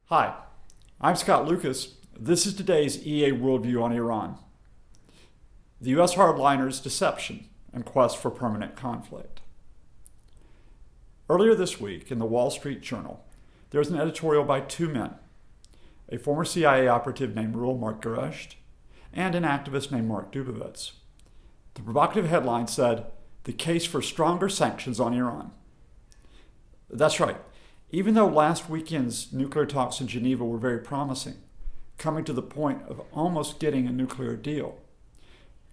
Hi, I'm Scott Lucas. This is today's EAWorldView on Iran. The U.S. hardliners' deception and quest for permanent conflict. Earlier this week in the Wall Street Journal, there was an editorial by two men, a former CIA operative named Reuel Gerecht and an activist named Marc Dubowitz. The provocative headline said, "The case for stronger sanctions on Iran." That's right. Even though last weekend's nuclear talks in Geneva were very promising, coming to the point of almost getting a nuclear deal,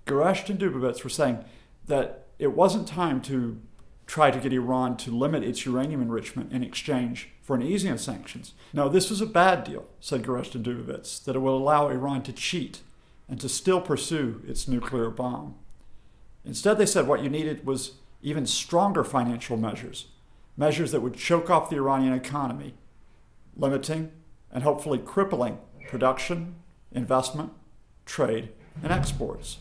Gerecht and Dubowitz were saying that it wasn't time to try to get Iran to limit its uranium enrichment in exchange for an easing of sanctions. No, this was a bad deal, said Gerecht and Dubowitz, that it will allow Iran to cheat and to still pursue its nuclear bomb. Instead, they said what you needed was even stronger financial measures that would choke off the Iranian economy, limiting and hopefully crippling production, investment, trade, and exports.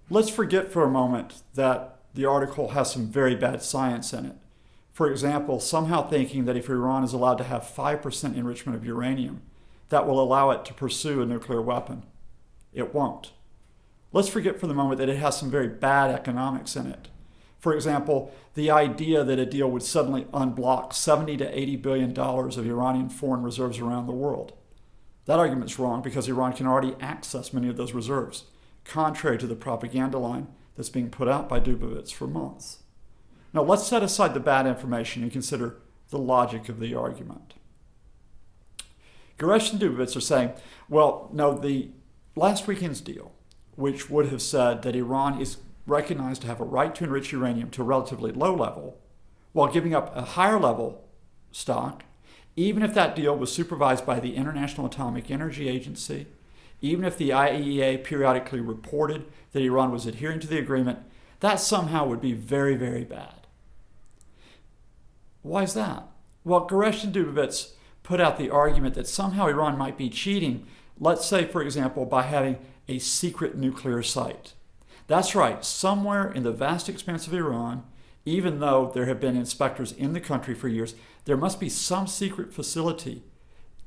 Let's forget for a moment that the article has some very bad science in it. For example, somehow thinking that if Iran is allowed to have 5% enrichment of uranium, that will allow it to pursue a nuclear weapon. It won't. Let's forget for the moment that it has some very bad economics in it. For example, the idea that a deal would suddenly unblock $70 to $80 billion of Iranian foreign reserves around the world. That argument's wrong because Iran can already access many of those reserves, contrary to the propaganda line that's being put out by Dubowitz for months. Now let's set aside the bad information and consider the logic of the argument. Gerecht and Dubowitz are saying, well, no, the last weekend's deal, which would have said that Iran is recognized to have a right to enrich uranium to a relatively low level, while giving up a higher level stock, even if that deal was supervised by the International Atomic Energy Agency, even if the IAEA periodically reported that Iran was adhering to the agreement, that somehow would be very, very bad. Why is that? Well, Gerecht and Dubowitz put out the argument that somehow Iran might be cheating, let's say, for example, by having a secret nuclear site. That's right, somewhere in the vast expanse of Iran, even though there have been inspectors in the country for years, there must be some secret facility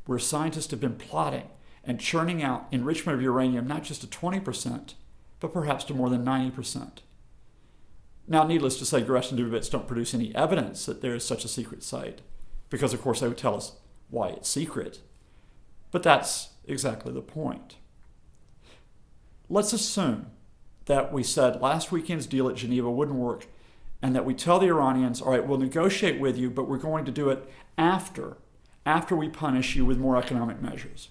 where scientists have been plotting and churning out enrichment of uranium not just to 20%, but perhaps to more than 90%. Now, needless to say, Gerecht and Dubowitz don't produce any evidence that there is such a secret site, because of course they would tell us why it's secret. But that's exactly the point. Let's assume that we said last weekend's deal at Geneva wouldn't work, and that we tell the Iranians, all right, we'll negotiate with you, but we're going to do it after we punish you with more economic measures.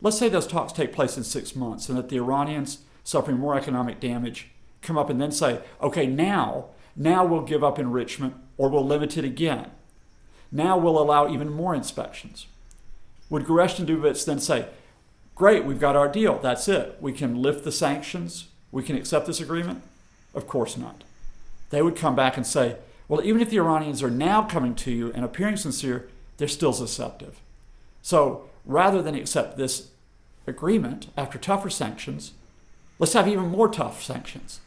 Let's say those talks take place in 6 months, and that the Iranians, suffering more economic damage, come up and then say, okay, now we'll give up enrichment, or we'll limit it again. Now we'll allow even more inspections. Would Gerecht and Dubowitz then say, great, we've got our deal, that's it. We can lift the sanctions, we can accept this agreement? Of course not. They would come back and say, well, even if the Iranians are now coming to you and appearing sincere, they're still deceptive. So rather than accept this agreement after tougher sanctions, let's have even more tough sanctions.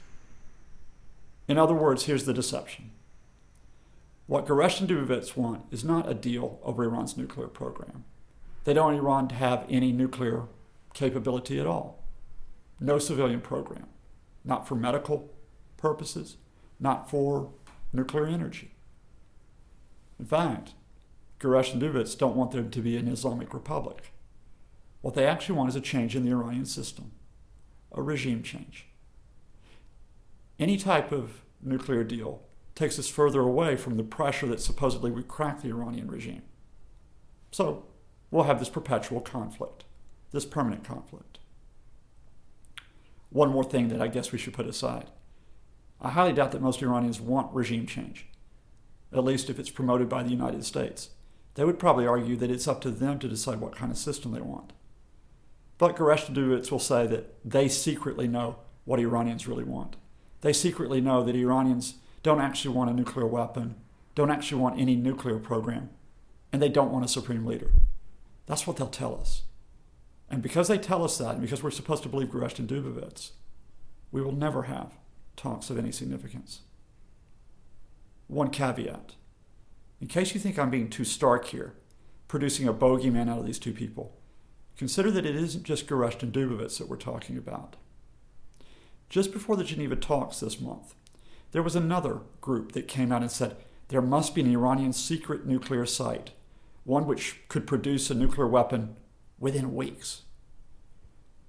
In other words, here's the deception. What Gerecht and Dubowitz want is not a deal over Iran's nuclear program. They don't want Iran to have any nuclear capability at all. No civilian program. Not for medical purposes, not for nuclear energy. In fact, Gerecht and Dubowitz don't want there to be an Islamic Republic. What they actually want is a change in the Iranian system, a regime change. Any type of nuclear deal takes us further away from the pressure that supposedly would crack the Iranian regime. So we'll have this perpetual conflict, this permanent conflict. One more thing that I guess we should put aside. I highly doubt that most Iranians want regime change, at least if it's promoted by the United States. They would probably argue that it's up to them to decide what kind of system they want. But Gerecht and Dubowitz will say that they secretly know what Iranians really want. They secretly know that Iranians don't actually want a nuclear weapon, don't actually want any nuclear program, and they don't want a supreme leader. That's what they'll tell us. And because they tell us that, and because we're supposed to believe Gerecht and Dubowitz, we will never have talks of any significance. One caveat. In case you think I'm being too stark here, producing a bogeyman out of these two people. Consider that it isn't just Gerecht and Dubowitz that we're talking about. Just before the Geneva talks this month, there was another group that came out and said there must be an Iranian secret nuclear site, one which could produce a nuclear weapon within weeks.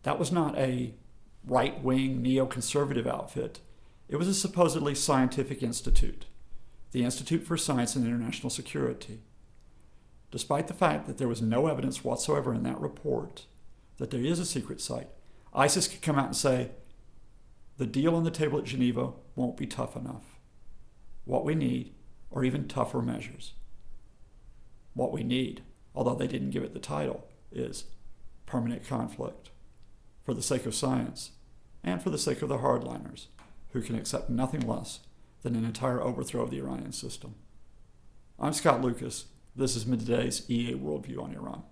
That was not a right-wing neoconservative outfit. It was a supposedly scientific institute, the Institute for Science and International Security. Despite the fact that there was no evidence whatsoever in that report that there is a secret site, ISIS could come out and say, the deal on the table at Geneva won't be tough enough. What we need are even tougher measures. What we need, although they didn't give it the title, is permanent conflict for the sake of science and for the sake of the hardliners, who can accept nothing less than an entire overthrow of the Iranian system. I'm Scott Lucas. This is today's EA Worldview on Iran.